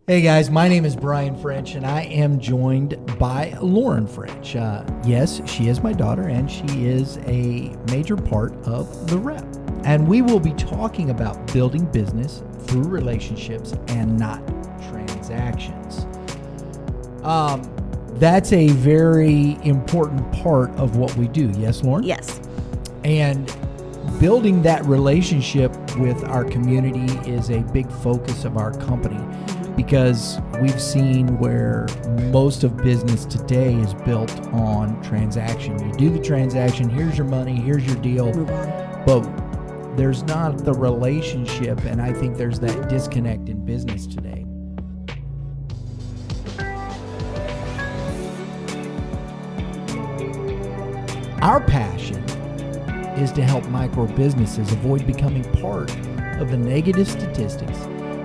Hey guys, my name is Brian French and I am joined by Lauren French. Yes, she is my daughter and she is a major part of the Rep. And we will be talking about building business through relationships and not transactions. That's a very important part of what we do. Yes, Lauren? Yes. And building that relationship with our community is a big focus of our company. Because we've seen where most of business today is built on transaction. You do the transaction, here's your money, here's your deal, but there's not the relationship, and I think there's that disconnect in business today. Our passion is to help micro businesses avoid becoming part of the negative statistics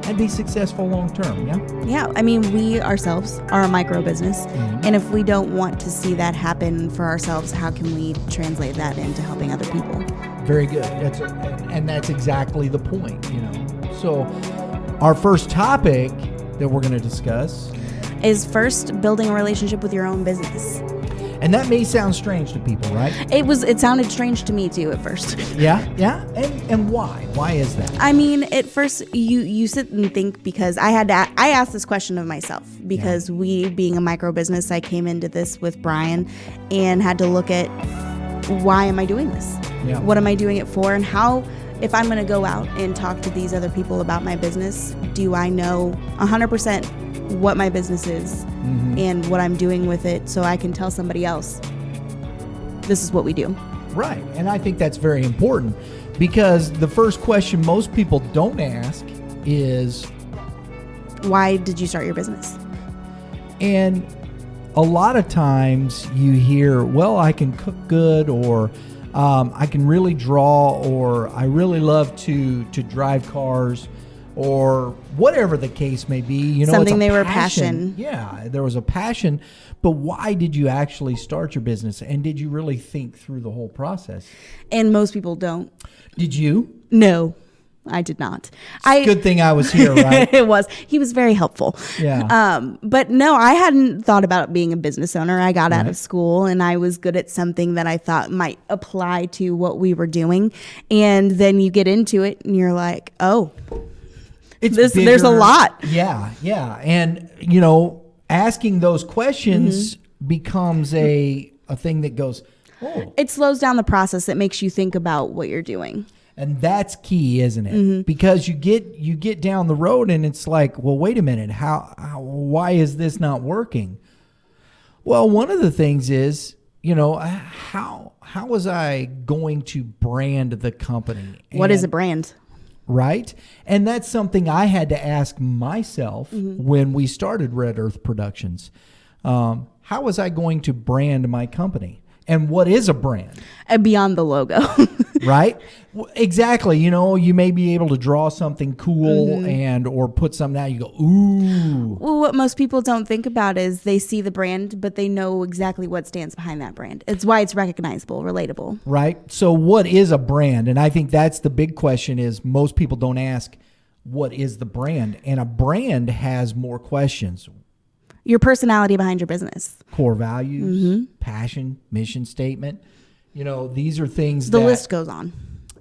and be successful long term, yeah? Yeah, I mean, we ourselves are a micro business, and if we don't want to see that happen for ourselves, how can we translate that into helping other people? Very good. That's exactly the point, you know. So our first topic that we're going to discuss is first building a relationship with your own business. And that may sound strange to people, right? It sounded strange to me too at first. Yeah. And why? Why is that? I mean, at first you sit and think, because I asked this question of myself because we being a micro business, I came into this with Brian and had to look at, why am I doing this? Yeah. What am I doing it for? And how, if I'm going to go out and talk to these other people about my business, do I know 100% what my business is and what I'm doing with it, so I can tell somebody else, this is what we do. Right. And I think that's very important, because the first question most people don't ask is, why did you start your business? And a lot of times you hear, well, I can cook good, or I can really draw, or I really love to drive cars, or whatever the case may be. You know, something it's a they were passion. Yeah, there was a passion. But why did you actually start your business? And did you really think through the whole process? And most people don't. Did you? No, I did not. Good thing I was here, right? It was. He was very helpful. Yeah. But no, I hadn't thought about being a business owner. I got out of school and I was good at something that I thought might apply to what we were doing. And then you get into it and you're like, oh, there's a lot. Yeah. And, you know, asking those questions becomes a thing that goes, oh. It slows down the process. It makes you think about what you're doing. And that's key, isn't it? Because you get down the road and it's like, well, wait a minute, why is this not working? Well, one of the things is, you know, how was I going to brand the company? What is a brand? Right? And that's something I had to ask myself when we started Red Earth Productions. How was I going to brand my company? And what is a brand? Beyond the logo. Right? Exactly. You know, you may be able to draw something cool or put something out. You go, ooh. Well, what most people don't think about is they see the brand, but they know exactly what stands behind that brand. It's why it's recognizable, relatable. Right. So what is a brand? And I think that's the big question, is most people don't ask, what is the brand? And a brand has more questions. Your personality behind your business. Core values, passion, mission statement. You know, these are things the list goes on.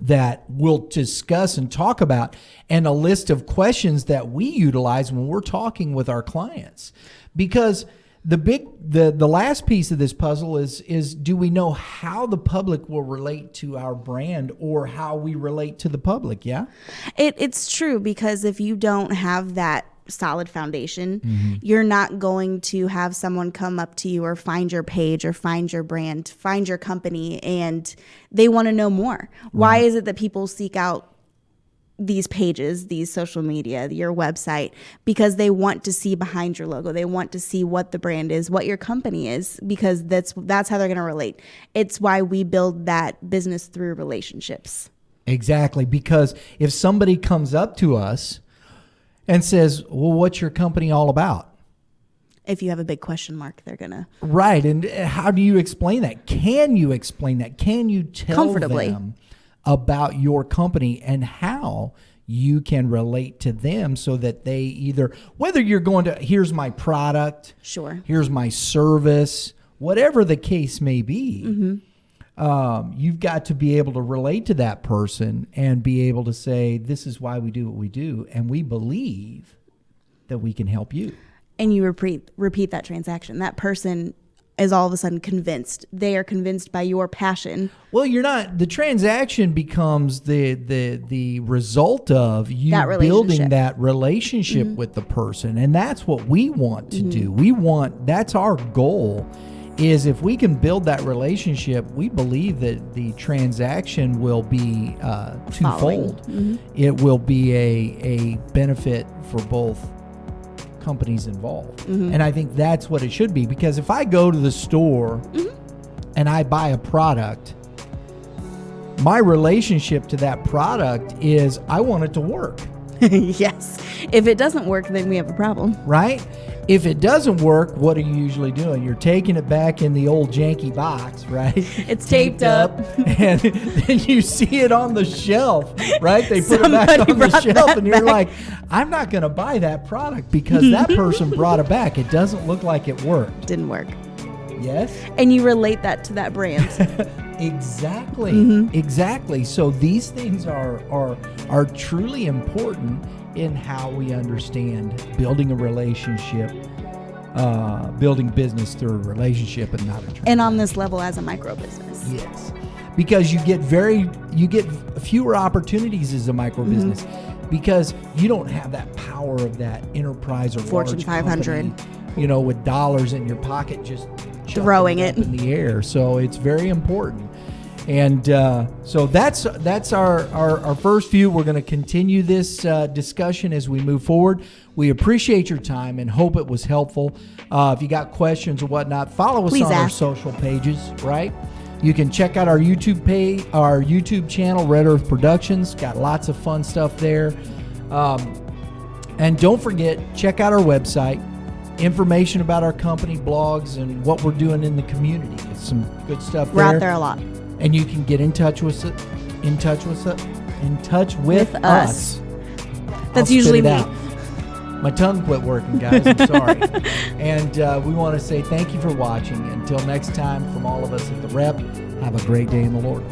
That we'll discuss and talk about, and a list of questions that we utilize when we're talking with our clients. Because the last piece of this puzzle is do we know how the public will relate to our brand, or how we relate to the public? Yeah? It's true, because if you don't have that solid foundation, you're not going to have someone come up to you or find your page or find your brand, find your company, and they want to know more. Right. Why is it that people seek out these pages, these social media, your website? Because they want to see behind your logo. They want to see what the brand is, what your company is, because that's how they're going to relate. It's why we build that business through relationships. Exactly. Because if somebody comes up to us and says, well, what's your company all about? If you have a big question mark, they're going to. Right. And how do you explain that? Can you explain that? Can you tell them about your company and how you can relate to them so that they either, whether you're going to, here's my product, Sure. here's my service, whatever the case may be, you've got to be able to relate to that person and be able to say, this is why we do what we do, and we believe that we can help you. And you repeat that transaction. That person is all of a sudden convinced. They are convinced by your passion. Well, you're not. The transaction becomes the result of you building that relationship with the person, and that's what we want to do. That's our goal. Is if we can build that relationship, we believe that the transaction will be twofold. It will be a benefit for both companies involved. And I think that's what it should be, because if I go to the store and I buy a product, my relationship to that product is I want it to work. Yes. If it doesn't work, then we have a problem. Right? If it doesn't work, what are you usually doing? You're taking it back in the old janky box, right? It's taped up. And then you see it on the shelf, right? They put it back on the shelf and you're like, I'm not going to buy that product because that person brought it back. It doesn't look like it worked. Didn't work. Yes? And you relate that to that brand. Exactly. Exactly. So these things are truly important in how we understand building a relationship, building business through a relationship and not a transaction. And on this level as a micro business. Yes. Because you get fewer opportunities as a micro business because you don't have that power of that enterprise or Fortune large 500. company, with dollars in your pocket just throwing it in the air. So it's very important. And so that's our first view. We're going to continue this discussion as we move forward. We appreciate your time and hope it was helpful. If you got questions or whatnot, follow us on our social pages, right? You can check out our YouTube page, our YouTube channel, Red Earth Productions. Got lots of fun stuff there. And don't forget, check out our website. Information about our company, blogs, and what we're doing in the community. It's some good stuff We're there. out there a lot. And you can get in touch with us. That's usually me. My tongue quit working, guys. I'm sorry. And we want to say thank you for watching. Until next time, from all of us at The Rep, have a great day in the Lord.